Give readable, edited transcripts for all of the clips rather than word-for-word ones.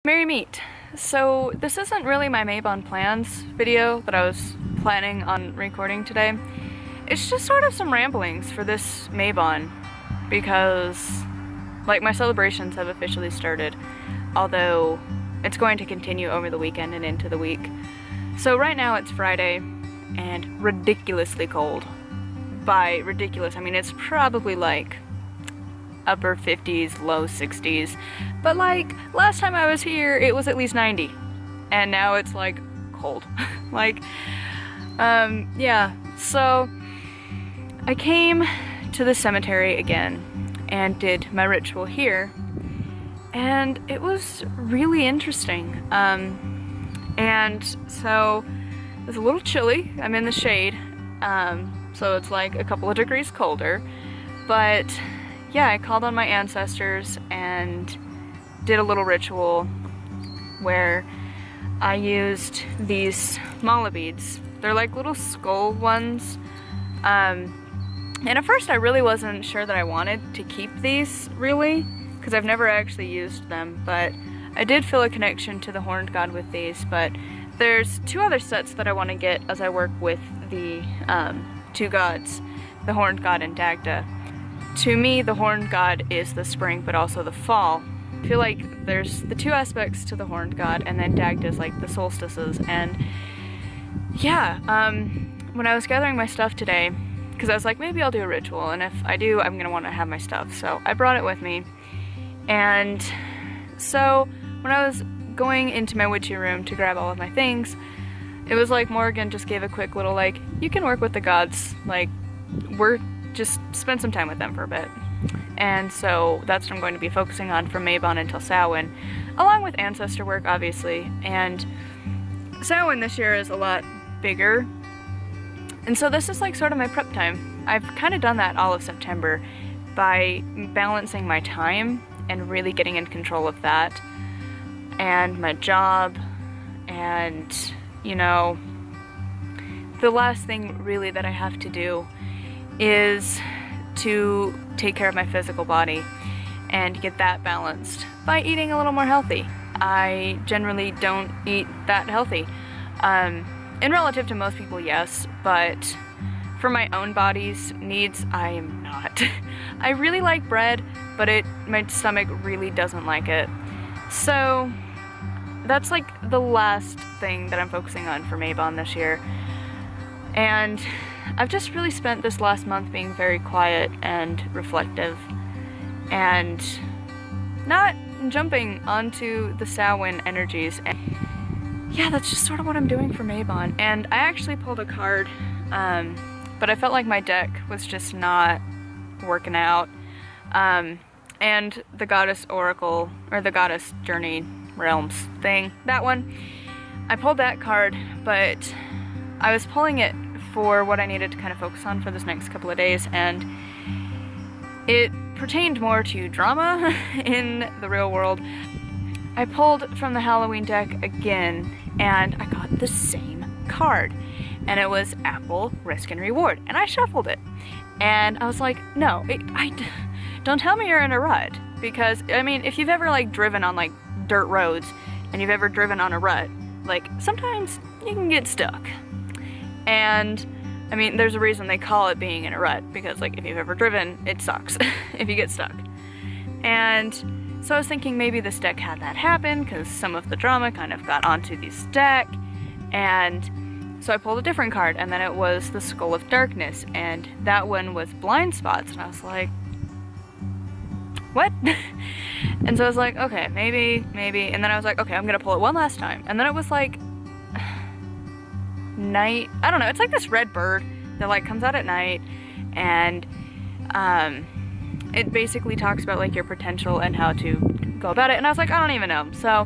Merry Meet. So this isn't really my Mabon plans video that I was planning on recording today. It's just sort of some ramblings for this Mabon because like my celebrations have officially started, although it's going to continue over the weekend and into the week. So right now it's Friday and ridiculously cold. By ridiculous, I mean it's probably like upper 50s, low 60s, but like last time I was here it was at least 90 and now it's like cold. Yeah, so I came to the cemetery again and did my ritual here, and it was really interesting. And so it's a little chilly. I'm in the shade, so it's like a couple of degrees colder, but yeah, I called on my ancestors and did a little ritual where I used these mala beads. They're like little skull ones. And at first I really wasn't sure that I wanted to keep these, really, because I've never actually used them, but I did feel a connection to the horned god with these. But there's two other sets that I want to get as I work with the two gods, the horned god and Dagda. To me, the horned god is the spring, but also the fall. I feel like there's the two aspects to the horned god, and then Dagda is like the solstices. And yeah, when I was gathering my stuff today, because I was like, maybe I'll do a ritual, and if I do, I'm gonna want to have my stuff. So I brought it with me. And so when I was going into my witchy room to grab all of my things, it was like Morgan just gave a quick little like, you can work with the gods, like just spend some time with them for a bit. And so that's what I'm going to be focusing on from Mabon until Samhain, along with ancestor work, obviously. And Samhain this year is a lot bigger, and so this is like sort of my prep time. I've kind of done that all of September by balancing my time and really getting in control of that and my job. And you know, the last thing really that I have to do is to take care of my physical body and get that balanced by eating a little more healthy. I generally don't eat that healthy. In relative to most people, yes, but for my own body's needs, I am not. I really like bread, but my stomach really doesn't like it. So that's like the last thing that I'm focusing on for Mabon this year. And I've just really spent this last month being very quiet and reflective and not jumping onto the Samhain energies. And yeah, that's just sort of what I'm doing for Mabon. And I actually pulled a card, but I felt like my deck was just not working out. And the Goddess Oracle, or the Goddess Journey Realms thing, that one, I pulled that card, but I was pulling it for what I needed to kind of focus on for this next couple of days, and it pertained more to drama in the real world. I pulled from the Halloween deck again, and I got the same card, and it was Apple, Risk, and Reward, and I shuffled it, and I was like, no, don't tell me you're in a rut, because, I mean, if you've ever, like, driven on, like, dirt roads, and you've ever driven on a rut, like, sometimes you can get stuck. And I mean, there's a reason they call it being in a rut, because like if you've ever driven, it sucks if you get stuck. And so I was thinking maybe this deck had that happen because some of the drama kind of got onto this deck. And so I pulled a different card, and then it was the Skull of Darkness, and that one was Blind Spots, and I was like, what? And so I was like, okay, maybe, and then I was like, okay, I'm gonna pull it one last time. And then it was like night, I don't know, it's like this red bird that like comes out at night, and it basically talks about like your potential and how to go about it, and I was like, I don't even know. So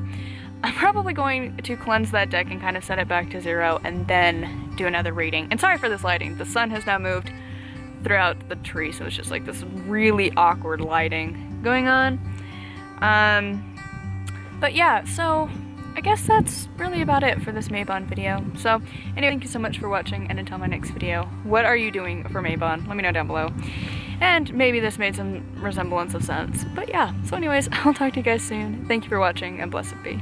I'm probably going to cleanse that deck and kind of set it back to 0 and then do another reading. And sorry for this lighting, the sun has now moved throughout the tree, so it's just like this really awkward lighting going on. But yeah, so I guess that's really about it for this Mabon video. So anyway, thank you so much for watching, and until my next video, what are you doing for Mabon? Let me know down below. And maybe this made some resemblance of sense. But yeah, so anyways, I'll talk to you guys soon. Thank you for watching, and blessed be.